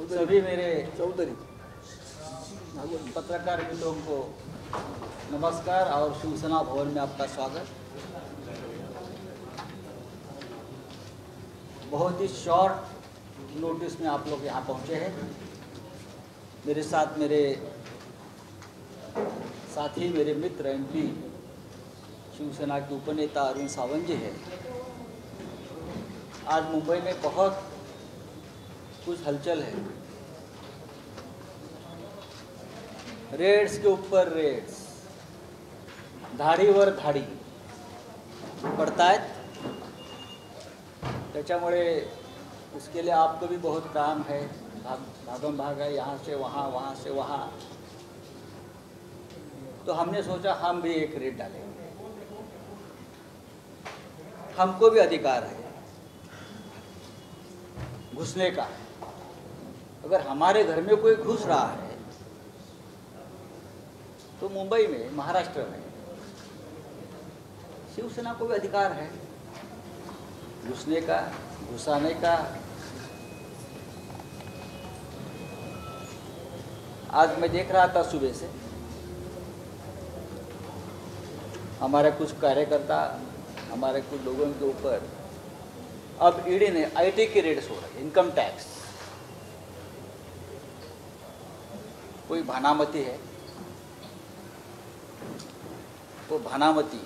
सभी मेरे पत्रकार मित्रों को नमस्कार और शिवसेना भवन में आपका स्वागत। बहुत ही शॉर्ट नोटिस में आप लोग यहाँ पहुँचे हैं। मेरे साथ मेरे साथी, मेरे मित्र एमपी शिवसेना के उपनेता अरविंद सावंत जी है। आज मुंबई में बहुत कुछ हलचल है। रेड्स के ऊपर रेड्स, धाडीवर धाडी पड़तायत। त्याच्यामुळे उसके लिए आपको भी बहुत काम है, भागम भाग है, यहाँ से वहाँ, वहाँ से वहाँ। तो हमने सोचा हम भी एक रेड डालेंगे। हमको भी अधिकार है घुसने का। अगर हमारे घर में कोई घुस रहा है तो मुंबई में, महाराष्ट्र में शिवसेना को भी अधिकार है घुसने का, घुसाने का। आज मैं देख रहा था सुबह से हमारे कुछ कार्यकर्ता, हमारे कुछ लोगों के ऊपर अब ईडी ने आईटी की रेड्स हो रही है, इनकम टैक्स। कोई भानामती है, तो भानामती,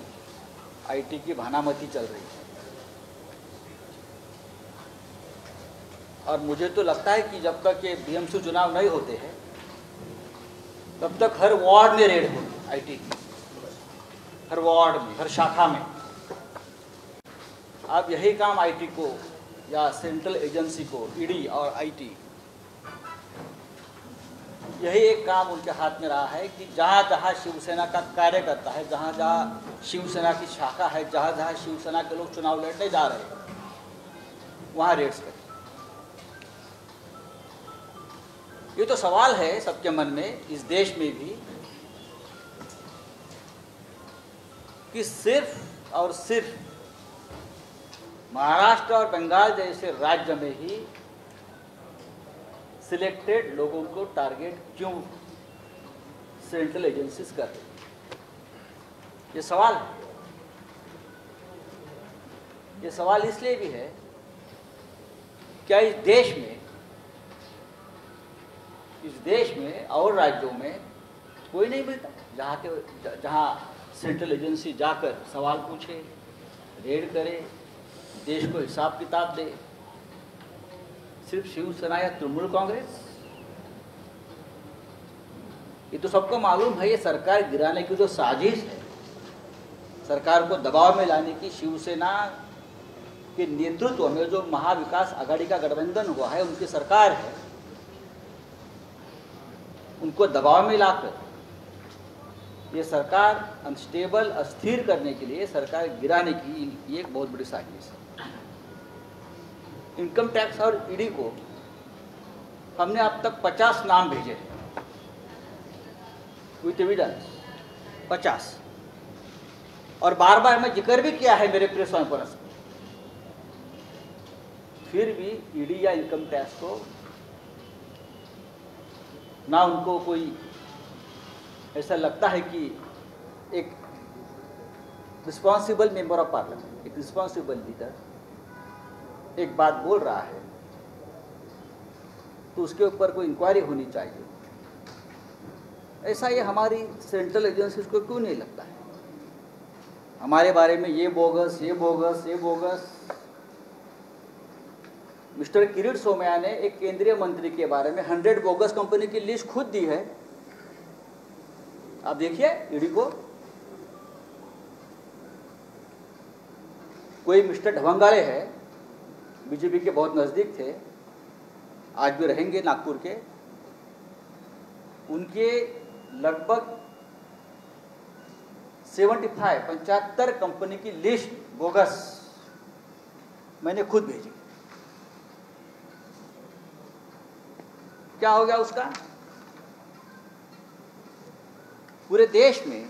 आईटी की भानामती चल रही है। और मुझे तो लगता है कि जब तक ये बीएमसी चुनाव नहीं होते हैं तब तक हर वार्ड में रेड होगी आईटी की, हर वार्ड में, हर शाखा में। अब यही काम आईटी को या सेंट्रल एजेंसी को, ईडी और आईटी, यही एक काम उनके हाथ में रहा है कि जहाँ जहाँ शिवसेना का कार्यकर्ता है, जहाँ जहाँ शिवसेना की शाखा है, जहाँ जहाँ शिवसेना के लोग चुनाव लड़ने जा रहे हैं, वहाँ रेड्स करें। ये तो सवाल है सबके मन में, इस देश में भी, कि सिर्फ और सिर्फ महाराष्ट्र और बंगाल जैसे राज्य में ही सिलेक्टेड लोगों को टारगेट क्यों सेंट्रल एजेंसीज कर रही है? ये सवाल है। ये सवाल इसलिए भी है क्या इस देश में और राज्यों में कोई नहीं मिलता जहाँ सेंट्रल एजेंसी जाकर सवाल पूछे, रेड करे, देश को हिसाब किताब दे। सिर्फ शिवसेना या तृणमूल कांग्रेस? ये तो सबको मालूम है, ये सरकार गिराने की जो साजिश है, सरकार को दबाव में लाने की, शिवसेना के नेतृत्व में जो महाविकास आघाड़ी का गठबंधन हुआ है, उनकी सरकार है, उनको दबाव में लाकर ये सरकार अनस्टेबल, अस्थिर करने के लिए, सरकार गिराने की एक बहुत बड़ी साजिश है। इनकम टैक्स और ईडी को हमने अब तक 50 नाम भेजे हैं विथ एविडेंस, 50। और बार बार मैं जिक्र भी किया है मेरे प्रेस कॉन्फ्रेंस में। फिर भी ईडी या इनकम टैक्स को ना, उनको कोई ऐसा लगता है कि एक रिस्पॉन्सिबल मेंबर ऑफ पार्लियामेंट, एक रिस्पॉन्सिबल लीडर एक बात बोल रहा है तो उसके ऊपर कोई इंक्वायरी होनी चाहिए। ऐसा ये हमारी सेंट्रल एजेंसीज को क्यों नहीं लगता है? हमारे बारे में ये बोगस, ये बोगस, ये बोगस। मिस्टर किरीट सोमैया ने एक केंद्रीय मंत्री के बारे में 100 बोगस कंपनी की लिस्ट खुद दी है। आप देखिए ईडी को। कोई मिस्टर ढवंगाले है, बीजेपी के बहुत नज़दीक थे, आज भी रहेंगे नागपुर के। उनके लगभग 75 कंपनी की लिस्ट बोगस मैंने खुद भेजी। क्या हो गया उसका? पूरे देश में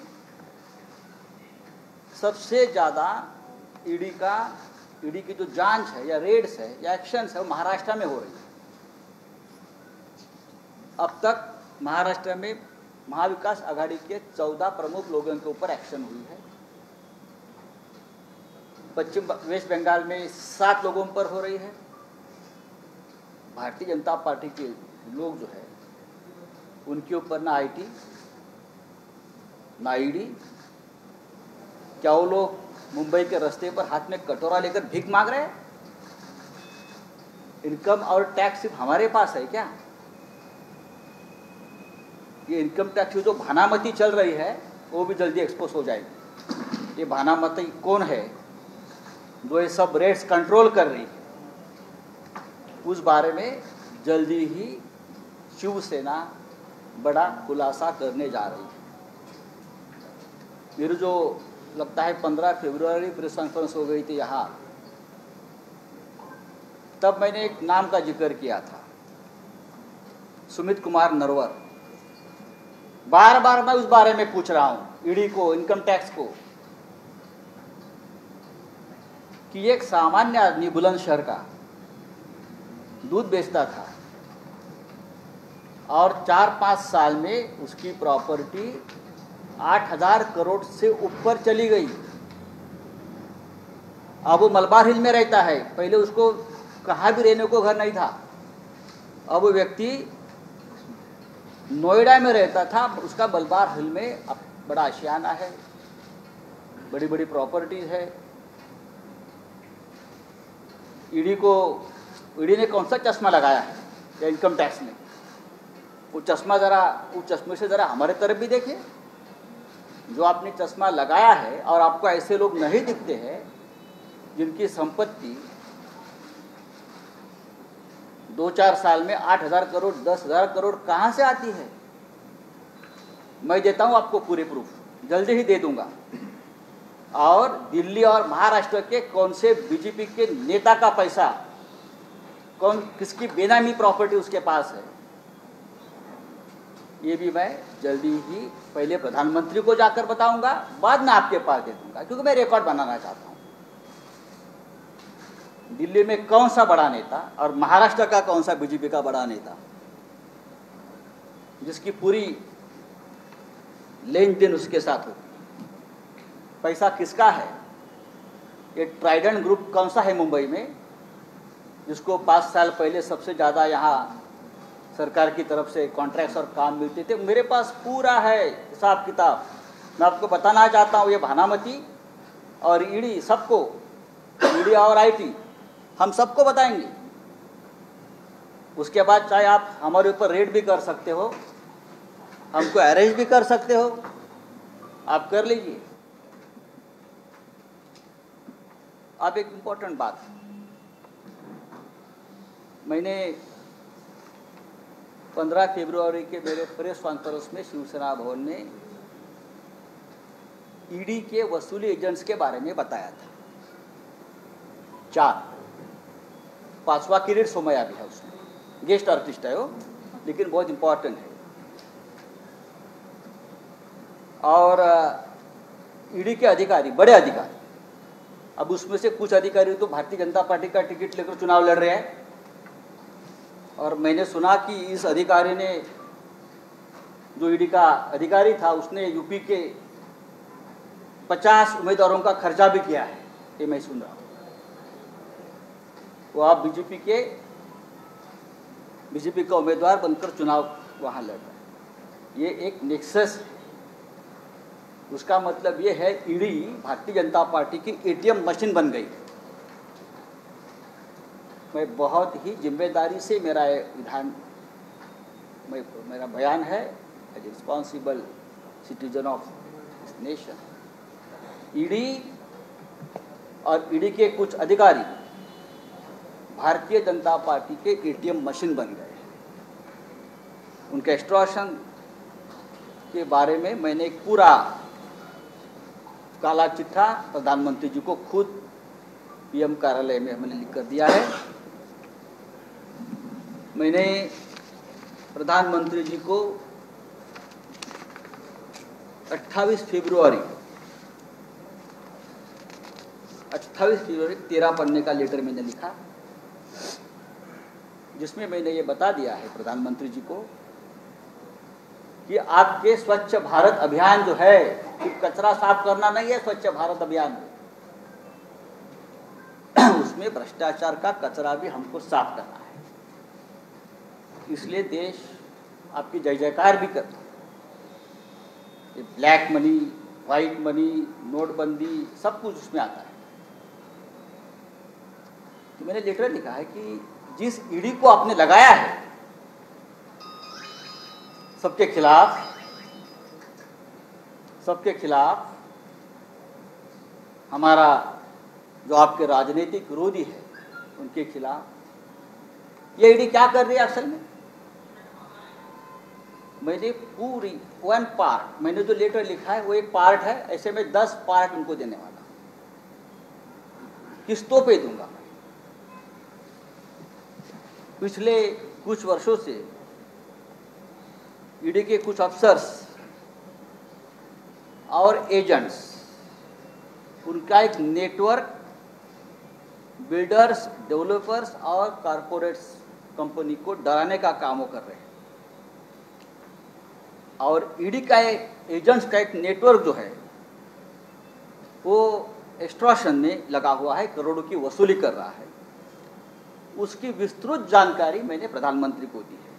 सबसे ज़्यादा ईडी का ईडी की जो जांच है या रेड्स है या एक्शंस है वो महाराष्ट्र में हो रही है। अब तक महाराष्ट्र में महाविकास आघाड़ी के 14 प्रमुख लोगों के ऊपर एक्शन हुई है। पश्चिम वेस्ट बंगाल में 7 लोगों पर हो रही है। भारतीय जनता पार्टी के लोग जो है उनके ऊपर ना आईटी ना ईडी, क्या वो लोग मुंबई के रास्ते पर हाथ में कटोरा लेकर भीख मांग रहे हैं? इनकम और टैक्स सिर्फ हमारे पास है क्या? ये इनकम टैक्स की जो भानामती चल रही है वो भी जल्दी एक्सपोज हो जाएगी। ये भानामती कौन है जो ये सब रेट्स कंट्रोल कर रही है, उस बारे में जल्दी ही शिवसेना बड़ा खुलासा करने जा रही है। मेरे जो लगता है 15 फरवरी प्रेस कॉन्फ्रेंस हो गई थी यहाँ, तब मैंने एक नाम का जिक्र किया था, सुमित कुमार नरवर। बार बार मैं उस बारे में पूछ रहा हूं ईडी को, इनकम टैक्स को, कि एक सामान्य आदमी बुलंदशहर का दूध बेचता था और 4-5 साल में उसकी प्रॉपर्टी 8,000 करोड़ से ऊपर चली गई। अब वो मलबार हिल में रहता है, पहले उसको कहाँ भी रहने को घर नहीं था। अब वो व्यक्ति नोएडा में रहता था, उसका मलबार हिल में अब बड़ा आशियाना है, बड़ी बड़ी प्रॉपर्टीज है। ईडी ने कौन सा चश्मा लगाया है या इनकम टैक्स ने? वो चश्मे से ज़रा हमारे तरफ भी देखिए। जो आपने चश्मा लगाया है और आपको ऐसे लोग नहीं दिखते हैं जिनकी संपत्ति 2-4 साल में 8,000 करोड़ 10,000 करोड़ कहाँ से आती है? मैं देता हूँ आपको पूरे प्रूफ, जल्दी ही दे दूंगा। और दिल्ली और महाराष्ट्र के कौन से बीजेपी के नेता का पैसा, किसकी बेनामी प्रॉपर्टी उसके पास है, ये भी मैं जल्दी ही पहले प्रधानमंत्री को जाकर बताऊंगा, बाद में आपके पास दे दूंगा, क्योंकि मैं रिकॉर्ड बनाना चाहता हूं। दिल्ली में कौन सा बड़ा नेता और महाराष्ट्र का कौन सा बीजेपी का बड़ा नेता जिसकी पूरी लेन देन उसके साथ हो, पैसा किसका है? ये ट्राइडेंट ग्रुप कौन सा है मुंबई में, जिसको 5 साल पहले सबसे ज़्यादा यहाँ सरकार की तरफ से कॉन्ट्रैक्ट्स और काम मिलते थे? मेरे पास पूरा है हिसाब किताब। मैं आपको बताना चाहता हूँ, ये भानामती और ईडी, सबको, ईडी और आईटी, हम सबको बताएंगे। उसके बाद चाहे आप हमारे ऊपर रेड भी कर सकते हो, हमको अरेस्ट भी कर सकते हो, आप कर लीजिए। अब एक इम्पोर्टेंट बात, मैंने 15 फरवरी के मेरे प्रेस कॉन्फ्रेंस में शिवसेना भवन में ईडी के वसूली एजेंट्स के बारे में बताया था। 4, 5वां किरीट सोमैया भी है उसमें, गेस्ट आर्टिस्ट है वो, लेकिन बहुत इंपॉर्टेंट है। और ईडी के अधिकारी, बड़े अधिकारी, अब उसमें से कुछ अधिकारी तो भारतीय जनता पार्टी का टिकट लेकर चुनाव लड़ रहे हैं। और मैंने सुना कि इस अधिकारी ने, जो ईडी का अधिकारी था, उसने यूपी के 50 उम्मीदवारों का खर्चा भी किया है, ये मैं सुन रहा हूँ। वो आप बीजेपी का उम्मीदवार बनकर चुनाव वहाँ लड़ रहा है। ये एक नेक्सस है। उसका मतलब ये है ईडी भारतीय जनता पार्टी की एटीएम मशीन बन गई। मैं बहुत ही जिम्मेदारी से मेरा बयान है, as responsible citizen of this nation. ED और ईडी के कुछ अधिकारी भारतीय जनता पार्टी के एटीएम मशीन बन गए। उनके एक्सट्रॉशन के बारे में मैंने एक पूरा काला चिट्ठा प्रधानमंत्री जी को खुद पीएम कार्यालय में हमने लिख कर दिया है। मैंने प्रधानमंत्री जी को 28 28/13 पन्ने का लेटर मैंने लिखा, जिसमें मैंने ये बता दिया है प्रधानमंत्री जी को कि आपके स्वच्छ भारत अभियान जो है, सिर्फ कचरा साफ करना नहीं है स्वच्छ भारत अभियान, उसमें भ्रष्टाचार का कचरा भी हमको साफ करना है। इसलिए देश आपकी जय जयकार भी करता है। ये ब्लैक मनी, व्हाइट मनी, नोटबंदी, सब कुछ उसमें आता है। तो मैंने लेटर लिखा है कि जिस ईडी को आपने लगाया है सबके खिलाफ हमारा जो आपके राजनीतिक विरोधी है उनके खिलाफ ये ईडी क्या कर रही है असल में, मैंने पूरी 1 पार्ट, मैंने जो लेटर लिखा है वो एक पार्ट है, ऐसे में 10 पार्ट उनको देने वाला, किस्तों पे दूंगा। पिछले कुछ वर्षों से ईडी के कुछ अफसर्स और एजेंट्स, उनका एक नेटवर्क बिल्डर्स, डेवलपर्स और कारपोरेट्स कंपनी को डराने का काम वो कर रहे हैं। और ईडी का एजेंट्स का एक नेटवर्क जो है वो एक्सट्रॉशन में लगा हुआ है, करोड़ों की वसूली कर रहा है। उसकी विस्तृत जानकारी मैंने प्रधानमंत्री को दी है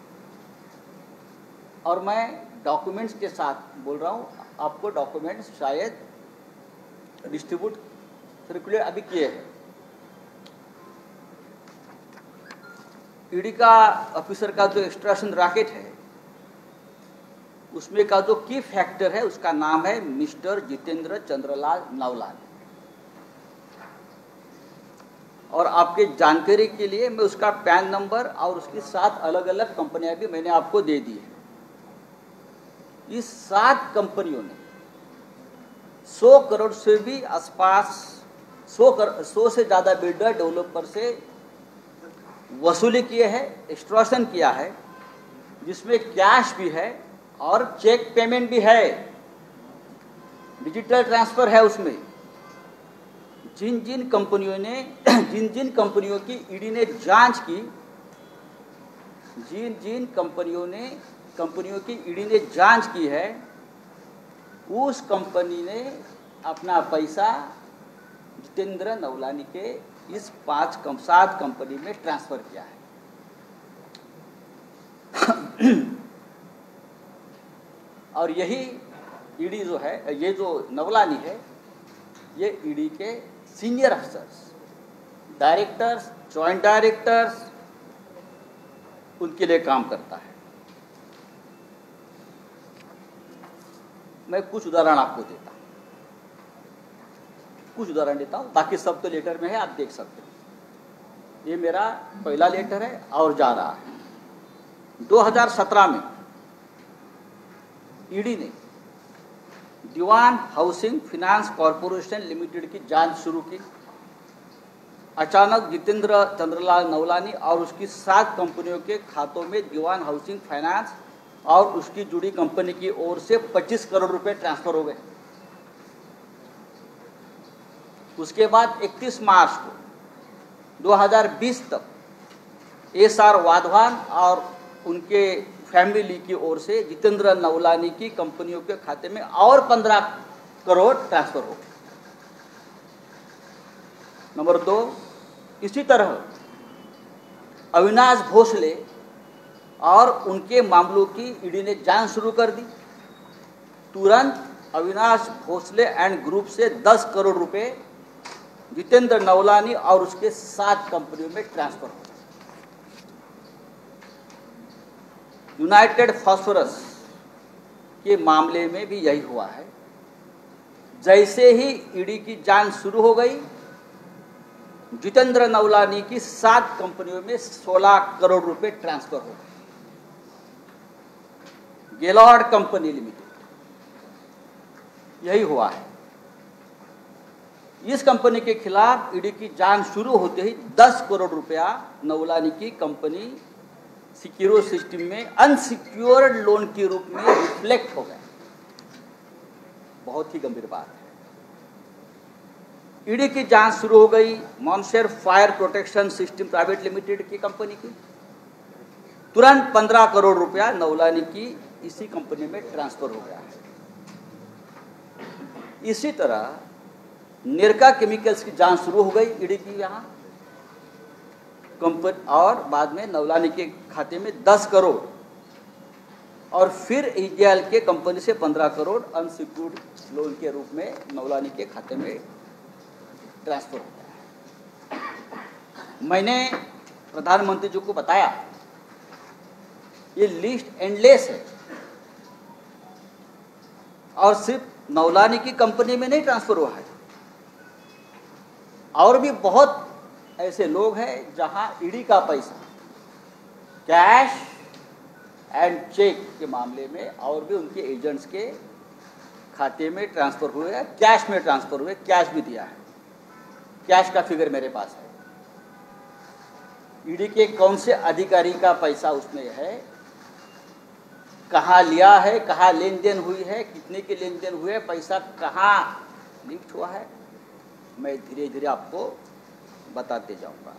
और मैं डॉक्यूमेंट्स के साथ बोल रहा हूँ। आपको डॉक्यूमेंट्स शायद डिस्ट्रीब्यूट सर्कुलेट अभी किए हैं। ईडी का ऑफिसर का जो एक्सट्रैक्शन रैकेट है उसमें का जो की फैक्टर है उसका नाम है मिस्टर जितेंद्र चंद्रलाल नवलानी। और आपके जानकारी के लिए मैं उसका पैन नंबर और उसकी 7 अलग अलग कंपनियां भी मैंने आपको दे दी है। इस 7 कंपनियों ने 100 करोड़ से भी आसपास 100 से ज़्यादा बिल्डर डेवलपर से वसूली किए हैं, एक्सट्रॉशन किया है, जिसमें कैश भी है और चेक पेमेंट भी है, डिजिटल ट्रांसफर है उसमें। जिन जिन कंपनियों की ईडी ने जांच की, कंपनियों की ईडी ने जांच की है, उस कंपनी ने अपना पैसा जितेंद्र नवलानी के इस 7 कंपनी में ट्रांसफर किया है। और यही ईडी जो है, ये जो नवलानी है, ये ईडी के senior officers, directors, joint directors, उनके लिए काम करता है। मैं कुछ उदाहरण आपको देता हूं, बाकी सब तो लेटर में है, आप देख सकते हो। ये मेरा पहला लेटर है और जा रहा है। 2017 में ईडी ने दीवान हाउसिंग फाइनेंस कॉरपोरेशन लिमिटेड की जांच शुरू की। अचानक जितेंद्र चंद्रलाल नवलानी और उसकी 7 कंपनियों के खातों में दीवान हाउसिंग फाइनेंस और उसकी जुड़ी कंपनी की ओर से 25 करोड़ रुपए ट्रांसफर हो गए। उसके बाद 31 मार्च को 2020 तक एसआर वाधवान और उनके फैमिली की ओर से जितेंद्र नवलानी की कंपनियों के खाते में और 15 करोड़ ट्रांसफर हो गए। नंबर 2, इसी तरह अविनाश भोसले और उनके मामलों की ईडी ने जांच शुरू कर दी। तुरंत अविनाश भोसले एंड ग्रुप से 10 करोड़ रुपए जितेंद्र नवलानी और उसके 7 कंपनियों में ट्रांसफर हो। यूनाइटेड फास्फोरस के मामले में भी यही हुआ है। जैसे ही ईडी की जांच शुरू हो गई, जितेंद्र नवलानी की 7 कंपनियों में 16 करोड़ रुपए ट्रांसफर हो गए। गेलॉर्ड कंपनी लिमिटेड, यही हुआ है। इस कंपनी के खिलाफ ईडी की जांच शुरू होते ही 10 करोड़ रुपया नवलानी की कंपनी सिक्योर सिस्टम में अनसिक्योर्ड लोन के रूप में रिफ्लेक्ट हो गए। बहुत ही गंभीर बात है। ईडी की जांच शुरू हो गई मॉन्शेर fire protection system private limited की कंपनी की। तुरंत 15 करोड़ रुपया नौलानी की इसी कंपनी में ट्रांसफर हो गया है। इसी तरह निरका केमिकल्स की जांच शुरू हो गई ईडी की यहाँ कंपनी, और बाद में नौलानी के खाते में 10 करोड़ और फिर ईजेएल के कंपनी से 15 करोड़ अनसिक्योर्ड लोन के रूप में नौलानी के खाते में ट्रांसफर हो गया। मैंने प्रधानमंत्री जी को बताया ये लिस्ट एंडलेस है और सिर्फ नौलानी की कंपनी में नहीं ट्रांसफर हुआ है, और भी बहुत ऐसे लोग हैं जहां ईडी का पैसा कैश एंड चेक के मामले में और भी उनके एजेंट्स के खाते में ट्रांसफर हुए हैं, कैश में ट्रांसफर हुए, कैश भी दिया है। कैश का फिगर मेरे पास है। ईडी के कौन से अधिकारी का पैसा उसमें है, कहाँ लिया है, कहाँ लेन देन हुई है, कितने के लेन देन हुए, पैसा कहाँ लिफ्ट हुआ है, मैं धीरे धीरे आपको बताते जाऊंगा।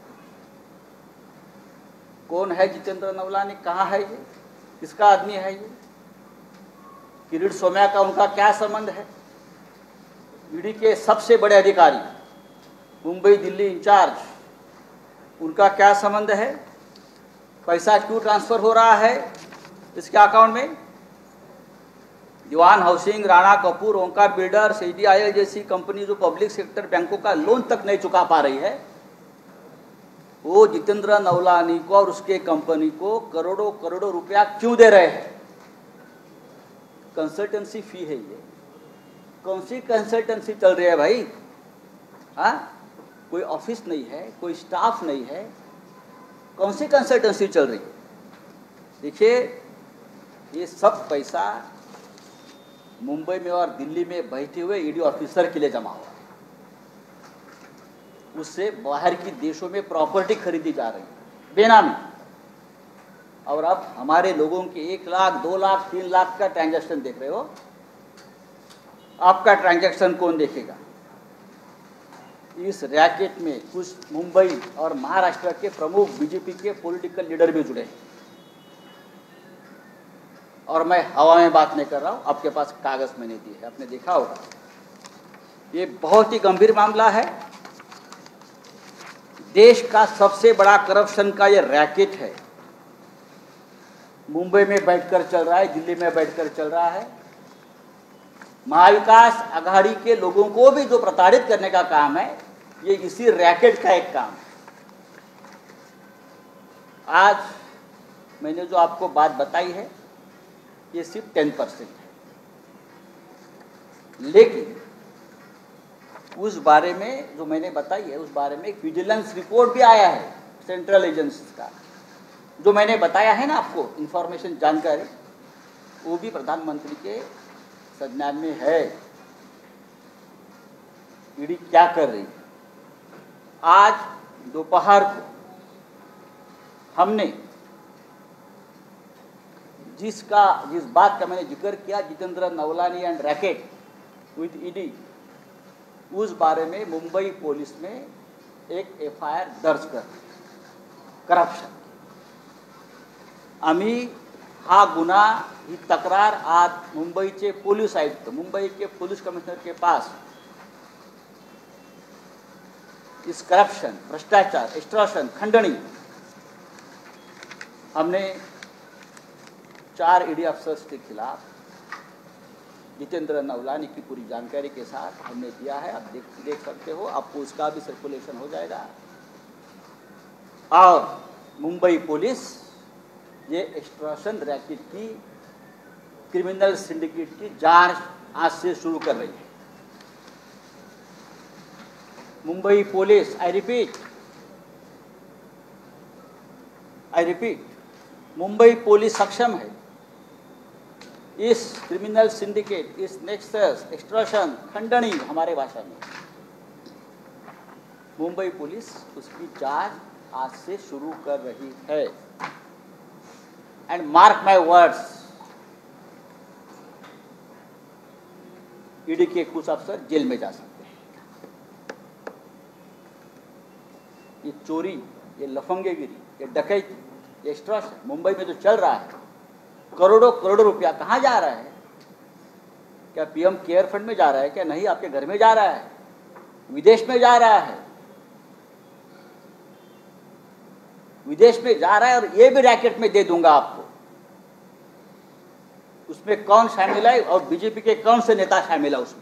कौन है जितेंद्र नवलानी, कहाँ है ये, किसका आदमी है ये, किरीट सोमैया का उनका क्या संबंध है। ईडी के सबसे बड़े अधिकारी मुंबई दिल्ली इंचार्ज, उनका क्या संबंध है, पैसा क्यों ट्रांसफर हो रहा है इसके अकाउंट में। दीवान हाउसिंग, राणा कपूर, ओंकार बिल्डर्स, सीडीआईएल जैसी कंपनी जो पब्लिक सेक्टर बैंकों का लोन तक नहीं चुका पा रही है, वो जितेंद्र नवलानी को और उसके कंपनी को करोड़ों करोड़ों रुपया क्यों दे रहे हैं। कंसल्टेंसी फी है ये। कौन सी कंसल्टेंसी चल रही है भाई? हाँ, कोई ऑफिस नहीं है, कोई स्टाफ नहीं है, कौन सी कंसल्टेंसी चल रही है। देखिए ये सब पैसा मुंबई में और दिल्ली में बैठे हुए ईडी ऑफिसर के लिए जमा हुआ है। उससे बाहर की देशों में प्रॉपर्टी खरीदी जा रही है बेनामी, और अब हमारे लोगों के 1 लाख 2 लाख 3 लाख का ट्रांजैक्शन देख रहे हो। आपका ट्रांजैक्शन कौन देखेगा? इस रैकेट में कुछ मुंबई और महाराष्ट्र के प्रमुख बीजेपी के पॉलिटिकल लीडर भी जुड़े हैं, और मैं हवा में बात नहीं कर रहा हूं, आपके पास कागज मैंने दिए है, आपने देखा होगा। ये बहुत ही गंभीर मामला है। देश का सबसे बड़ा करप्शन का ये रैकेट है, मुंबई में बैठकर चल रहा है, दिल्ली में बैठकर चल रहा है। महाविकास आघाड़ी के लोगों को भी जो प्रताड़ित करने का काम है, ये इसी रैकेट का एक काम है। आज मैंने जो आपको बात बताई है ये सिर्फ 10% है, लेकिन उस बारे में जो मैंने बताई है उस बारे में एक विजिलेंस रिपोर्ट भी आया है सेंट्रल एजेंसीज का, जो मैंने बताया है ना आपको इंफॉर्मेशन जानकारी, वो भी प्रधानमंत्री के संज्ञान में है। ईडी क्या कर रही है? आज दोपहर को हमने जिस बात का मैंने जिक्र किया, Jitendra Navlani and racket with ED, उस बारे में मुंबई पुलिस में एक एफआईआर दर्ज कर करप्शन। आम्ही हा गुन्हा, ही तक्रार आज मुंबईचे पोलीस आयुक्त, मुंबई के पुलिस कमिश्नर के पास इस करप्शन, भ्रष्टाचार, एक्सटॉर्शन, खंडनी, हमने 4 ईडी अफसर्स के खिलाफ जितेंद्र नवलानी की पूरी जानकारी के साथ हमने दिया है। आप देख सकते हो, आपको उसका भी सर्कुलेशन हो जाएगा। और मुंबई पुलिस ये एक्सटॉर्शन रैकेट की, क्रिमिनल सिंडिकेट की जांच आज से शुरू कर रही है। Mumbai police, I repeat, Mumbai police सक्षम है इस क्रिमिनल सिंडिकेट, इस नेक्सस, एक्सटॉर्शन, खंडनी हमारे भाषा में, मुंबई पुलिस उसकी जांच आज से शुरू कर रही है। And mark my words, ED के कुछ अफसर जेल में जा सकते हैं। चोरी, ये लफंगेगिरी, ये डकैती, ये एक्सट्रॉशन मुंबई में जो चल रहा है, करोड़ों करोड़ों रुपया कहाँ जा रहा है? क्या पीएम केयर फंड में जा रहा है? क्या नहीं, आपके घर में जा रहा है, विदेश में जा रहा है, विदेश में जा रहा है। और ये भी रैकेट में दे दूंगा आपको, उसमें कौन शामिल है और बीजेपी के कौन से नेता शामिल है उसमें।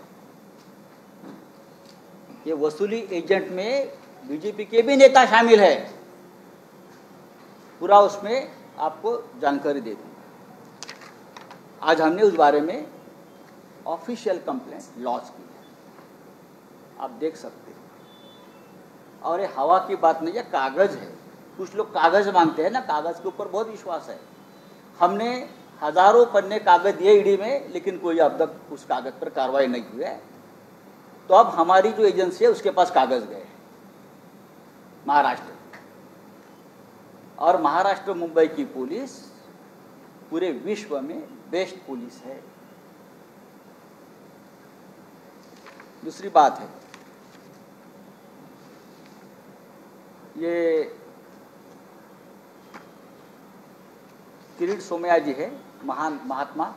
ये वसूली एजेंट में बीजेपी के भी नेता शामिल है, पूरा उसमें आपको जानकारी दे दूंगा। आज हमने उस बारे में ऑफिशियल कंप्लेंट लॉन्च की है, आप देख सकते हैं। और ये हवा की बात नहीं है, कागज है। कुछ लोग कागज मांगते हैं ना, कागज के ऊपर बहुत विश्वास है। हमने हजारों पन्ने कागज दिए ईडी में, लेकिन कोई अब तक उस कागज पर कार्रवाई नहीं हुई है। तो अब हमारी जो एजेंसी है उसके पास कागज गए महाराष्ट्र, और महाराष्ट्र मुंबई की पुलिस पूरे विश्व में बेस्ट पुलिस है। दूसरी बात है, ये किरीट सोमैया जी है, महान महात्मा,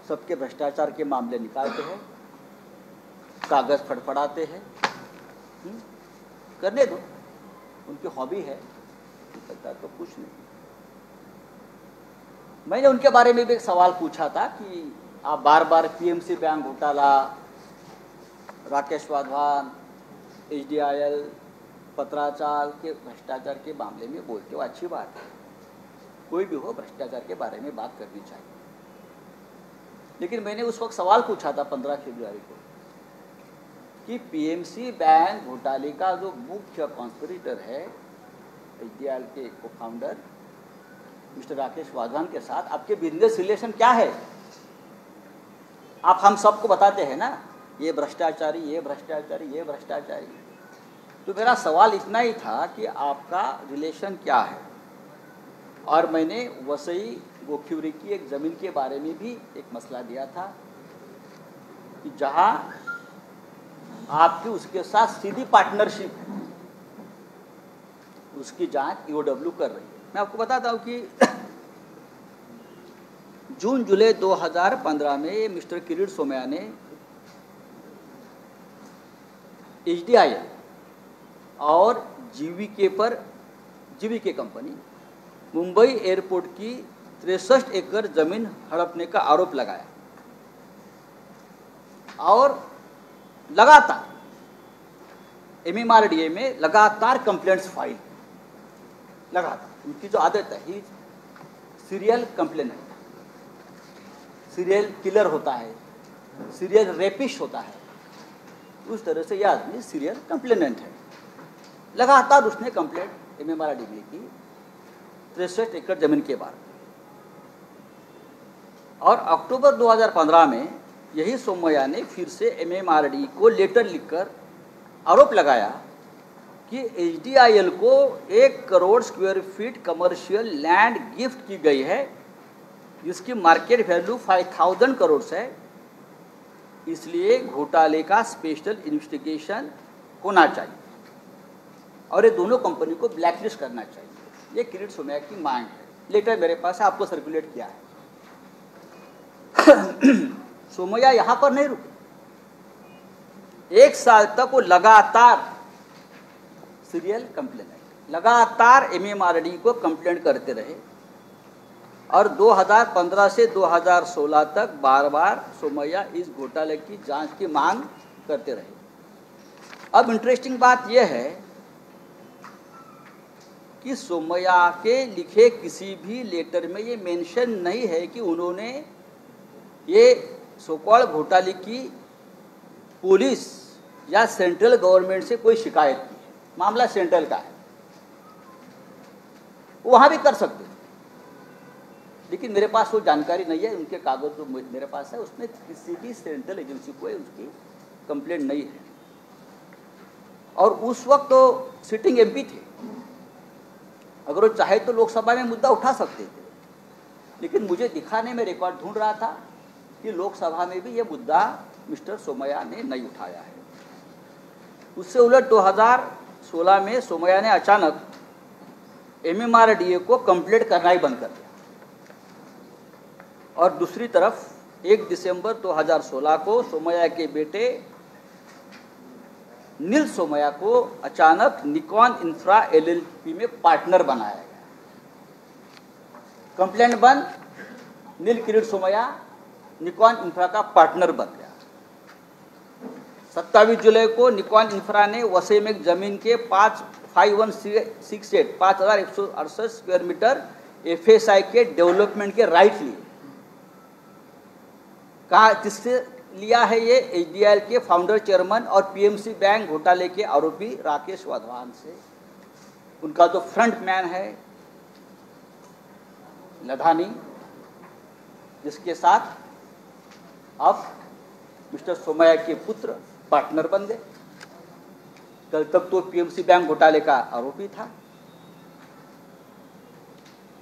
सबके भ्रष्टाचार के मामले निकालते हैं, कागज फड़फड़ाते हैं। करने दो, उनकी हॉबी है, तो कुछ नहीं। मैंने उनके बारे में भी एक सवाल पूछा था कि आप बार बार पीएमसी बैंक घोटाला, राकेश वाधवान, HDIL, पत्राचार के भ्रष्टाचार के मामले में बोलते हो, अच्छी बात है, कोई भी हो भ्रष्टाचार के बारे में बात करनी चाहिए। लेकिन मैंने उस वक्त सवाल पूछा था 15 फरवरी को कि पीएमसी बैंक घोटाले का जो मुख्य कॉन्स्पिरेटर है HDIL के को फाउंडर मिस्टर राकेश वाधवान के साथ आपके बिजनेस रिलेशन क्या है? आप हम सबको बताते हैं ना, ये भ्रष्टाचारी, ये भ्रष्टाचारी, ये भ्रष्टाचारी। तो मेरा सवाल इतना ही था कि आपका रिलेशन क्या है। और मैंने वसई गोखिवरी की एक ज़मीन के बारे में भी एक मसला दिया था कि जहां आपकी उसके साथ सीधी पार्टनरशिप है, उसकी जांच EOW कर रही है। मैं आपको बताता हूं कि जून जुलाई 2015 में मिस्टर किरीट सोमैया ने HDIL और जीवीके कंपनी मुंबई एयरपोर्ट की 63 एकड़ जमीन हड़पने का आरोप लगाया, और लगातार MMRDA में लगातार कंप्लेंट्स फाइल, लगातार। उनकी जो आदत है, ही सीरियल कंप्लेनेंट, सीरियल किलर होता है, सीरियल रेपिश होता है, उस तरह से यह आदमी सीरियल कंप्लेनेंट है। लगातार उसने कंप्लेंट MMRDA में की 63 एकड़ जमीन के बारे में। और अक्टूबर 2015 में यही सोमैया ने फिर से MMRDA को लेटर लिखकर आरोप लगाया कि HDIL को 1 crore square feet commercial land gift की गई है, जिसकी मार्केट वैल्यू 5000 करोड़ है। इसलिए घोटाले का स्पेशल इन्वेस्टिगेशन होना चाहिए और ये दोनों कंपनी को ब्लैकलिस्ट करना चाहिए। ये किरीट सोमैया की मांग है। लेटर मेरे पास है, आपको सर्कुलेट किया है। सोमैया यहां पर नहीं रुके, 1 साल तक वो लगातार सीरियल कंप्लेनेंट, लगातार MMRDA को कंप्लेंट करते रहे, और 2015 से 2016 तक बार बार सोमैया इस घोटाले की जांच की मांग करते रहे। अब इंटरेस्टिंग बात यह है कि सोमैया के लिखे किसी भी लेटर में ये मेंशन नहीं है कि उन्होंने ये सोकॉल्ड घोटाले की पुलिस या सेंट्रल गवर्नमेंट से कोई शिकायत की है। मामला सेंट्रल का है, वहां भी कर सकते, लेकिन मेरे पास वो जानकारी नहीं है। उनके कागज जो मेरे पास है उसमें किसी भी सेंट्रल एजेंसी को उसकी कंप्लेंट नहीं है। और उस वक्त तो सिटिंग MP थे, अगर वो चाहे तो लोकसभा में मुद्दा उठा सकते थे, लेकिन मुझे दिखाने में रिकॉर्ड ढूंढ रहा था कि लोकसभा में भी ये मुद्दा मिस्टर सोमैया ने नहीं उठाया है। उससे उलट 2016 में सोमैया ने अचानक MMRDA को कंप्लीट करना ही बंद कर दिया। और दूसरी तरफ 1 दिसंबर 2016 को सोमैया के बेटे नील सोमैया को अचानक निकॉन इंफ्रा LLP में पार्टनर बनाया गया। कंप्लेंट बंद, नील किरीट सोमैया निकॉन इंफ्रा का पार्टनर बन गया। 27 जुलाई को निकॉन इंफ्रा ने वसई में जमीन के 5168 स्क्वायर मीटर FSI के डेवलपमेंट के राइट लिए। कहा किससे लिया है ये? HDIL के फाउंडर चेयरमैन और PMC बैंक घोटाले के आरोपी राकेश वाधवान से। उनका जो फ्रंट मैन है लधानी, जिसके साथ अब मिस्टर सोमैया के पुत्र पार्टनर बन गए। कल तक तो PMC बैंक घोटाले का आरोपी था।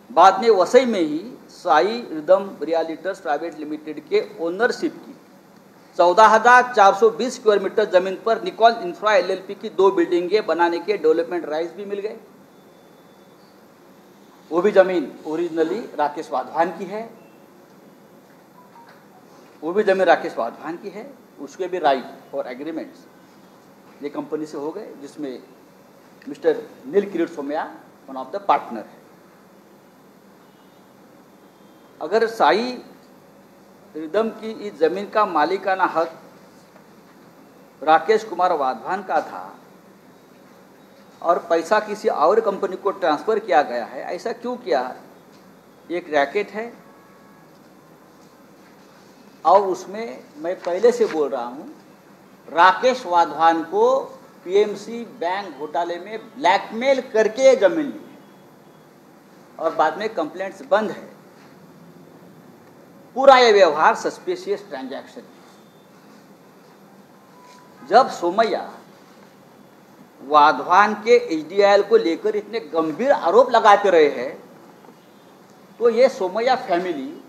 बाद में वसई में ही Sai rhythm realtors private limited के ओनरशिप की 14,420 स्क्वायर मीटर जमीन पर निकॉन इंफ्रा LLP की 2 बिल्डिंगें बनाने के डेवलपमेंट राइट्स भी मिल गए। वो भी जमीन ओरिजिनली राकेश वाधवान की है, उसके भी राइट और एग्रीमेंट्स ये कंपनी से हो गए, जिसमें mister Neil Kirit Somaiya one of the partner है। अगर साई रिदम की इस जमीन का मालिकाना हक राकेश कुमार वाधवान का था और पैसा किसी और कंपनी को ट्रांसफर किया गया है, ऐसा क्यों किया? एक रैकेट है और उसमें मैं पहले से बोल रहा हूं, राकेश वाधवान को PMC बैंक घोटाले में ब्लैकमेल करके जमीन ली है और बाद में कंप्लेंट्स बंद है। पूरा ये व्यवहार सस्पिशियस ट्रांजैक्शन है। जब सोमैया वाधवान के HDIL को लेकर इतने गंभीर आरोप लगाते रहे हैं, तो ये सोमैया फैमिली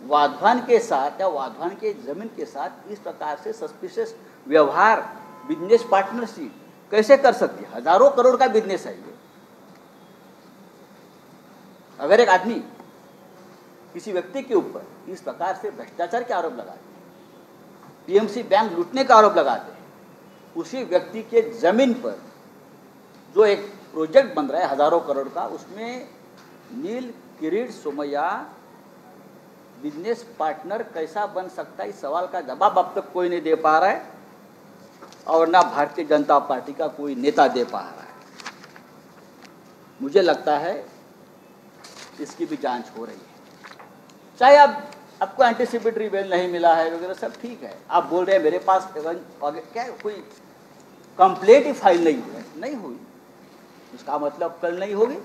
वाधवान के साथ या वाधवान के जमीन के साथ इस प्रकार से सस्पिशियस व्यवहार, बिजनेस पार्टनरशिप कैसे कर सकती है? हजारों करोड़ का बिजनेस है ये। अगर एक आदमी किसी व्यक्ति के ऊपर इस प्रकार से भ्रष्टाचार के आरोप लगाते हैं, PMC बैंक लूटने का आरोप लगाते हैं, उसी व्यक्ति के जमीन पर जो एक प्रोजेक्ट बन रहा है हजारों करोड़ का, उसमें नील किरीट सोमैया बिजनेस पार्टनर कैसा बन सकता है? इस सवाल का जवाब अब तक कोई नहीं दे पा रहा है और ना भारतीय जनता पार्टी का कोई नेता दे पा रहा है। मुझे लगता है इसकी भी जांच हो रही है। चाहे आपको एंटीसिपेटरी बेल नहीं मिला है वगैरह सब ठीक है, आप बोल रहे हैं मेरे पास क्या कोई कंप्लेंट ही फाइल नहीं हुई, उसका मतलब कल नहीं होगी।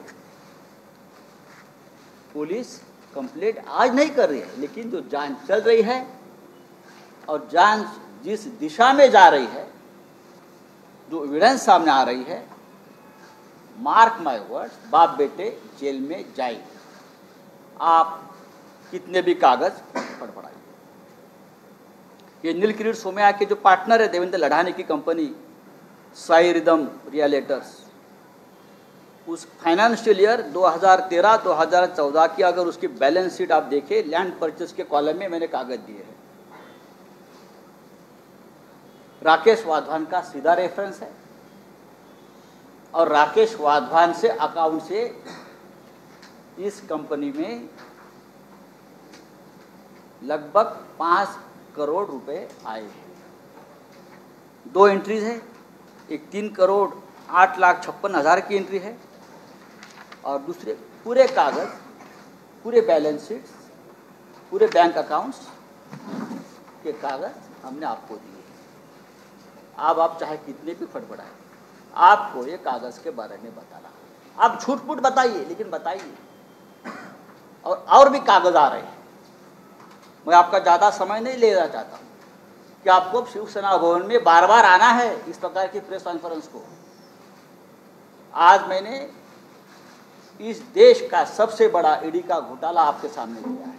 पुलिस कंप्लेंट आज नहीं कर रही है, लेकिन जो जांच चल रही है और जांच जिस दिशा में जा रही है, जो एविडेंस सामने आ रही है, मार्क माय वर्ड्स, बाप बेटे जेल में जाएंगे। आप कितने भी कागज फड़फड़ाइए। ये नील किरीट सोमैया के जो पार्टनर है देवेंद्र लढ़ानी की कंपनी साई रिदम रियल्टर्स, उस फाइनेंशियल ईयर 2013-2014 की अगर उसकी बैलेंस शीट आप देखें, लैंड परचेस के कॉलम में मैंने कागज दिए हैं, राकेश वाधवान का सीधा रेफरेंस है और राकेश वाधवान से अकाउंट से इस कंपनी में लगभग 5 करोड़ रुपए आए हैं। 2 एंट्रीज है, एक 3,08,56,000 की एंट्री है और दूसरे पूरे कागज, पूरे बैलेंस शीट्स, पूरे बैंक अकाउंट्स के कागज हमने आपको दिए। अब आप चाहे कितने भी फटफटाएं, आपको ये कागज के बारे में बताना। आप झूठ-मूठ बताइए, लेकिन बताइए। और भी कागज आ रहे हैं। मैं आपका ज़्यादा समय नहीं लेना चाहता हूँ कि आपको शिवसेना भवन में बार बार आना है इस प्रकार की प्रेस कॉन्फ्रेंस को। आज मैंने इस देश का सबसे बड़ा ईडी का घोटाला आपके सामने दिया है।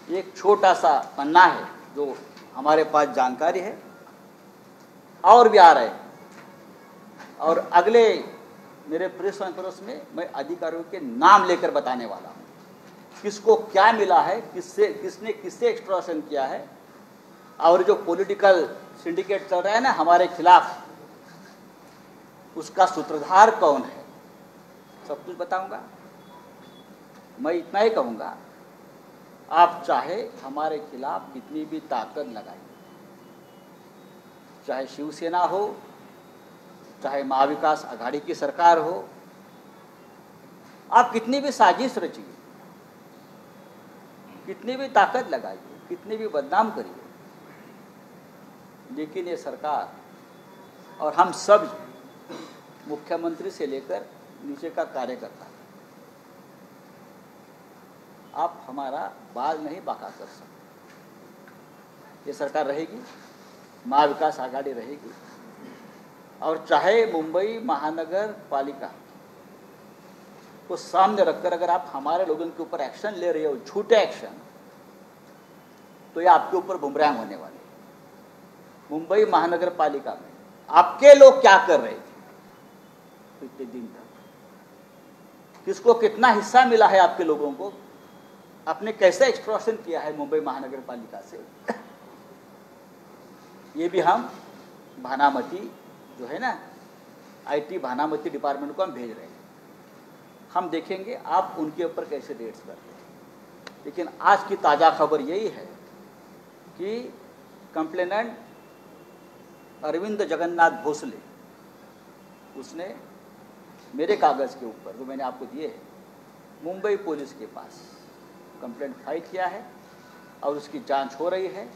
एक छोटा सा पन्ना है जो हमारे पास जानकारी है। और भी आ रहे हैं। और अगले मेरे प्रेस कॉन्फ्रेंस में मैं अधिकारियों के नाम लेकर बताने वाला हूँ, किसको क्या मिला है, किसने किससे एक्सट्रॉशन किया है, और जो पॉलिटिकल सिंडिकेट चल रहा है ना हमारे खिलाफ, उसका सूत्रधार कौन है, सब कुछ बताऊंगा। मैं इतना ही कहूँगा, आप चाहे हमारे खिलाफ कितनी भी ताकत लगाइए, चाहे शिवसेना हो, चाहे महाविकास आघाड़ी की सरकार हो, आप कितनी भी साजिश रचिए, कितनी भी ताकत लगाइए, कितनी भी बदनाम करिए, लेकिन ये सरकार और हम सब, मुख्यमंत्री से लेकर नीचे का कार्यकर्ता, आप हमारा बाल नहीं बाका कर सकते। ये सरकार रहेगी, महाविकास आघाड़ी रहेगी, और चाहे मुंबई महानगर पालिका को सामने रखकर अगर आप हमारे लोगों के ऊपर एक्शन ले रहे हो, झूठे एक्शन, तो ये आपके ऊपर बुमरांग होने वाले। मुंबई महानगर पालिका में आपके लोग क्या कर रहे थे इतने दिन तक, किसको कितना हिस्सा मिला है आपके लोगों को, आपने कैसे एक्सट्रॉशन किया है मुंबई महानगर पालिका से, ये भी हम भानामती जो है ना, आईटी भानामती डिपार्टमेंट को हम भेज रहे हैं। हम देखेंगे आप उनके ऊपर कैसे रेड्स करते हैं। लेकिन आज की ताज़ा खबर यही है कि कंप्लेनेंट अरविंद जगन्नाथ भोसले, उसने मेरे कागज़ के ऊपर जो मैंने आपको दिए हैं, मुंबई पुलिस के पास कंप्लेंट फाइल किया है और उसकी जांच हो रही है,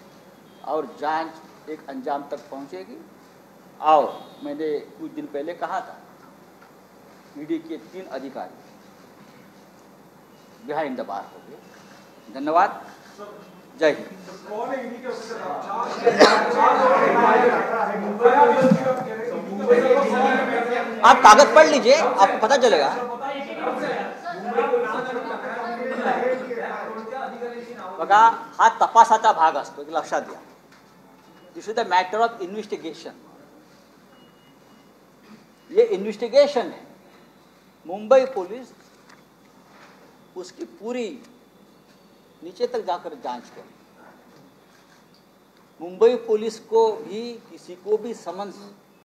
और जांच एक अंजाम तक पहुंचेगी। और मैंने कुछ दिन पहले कहा था, ईडी के 3 अधिकारी बिहाइंड द बार हो गए। धन्यवाद, जय हिंद। आप कागज पढ़ लीजिए, आपको पता चलेगा। बघा, हा तपासाचा भाग असतो, लक्षात घ्या। This is the matter of investigation. ये इन्वेस्टिगेशन है। मुंबई पुलिस उसकी पूरी नीचे तक जाकर जांच करे। मुंबई पुलिस को भी किसी को भी समन्स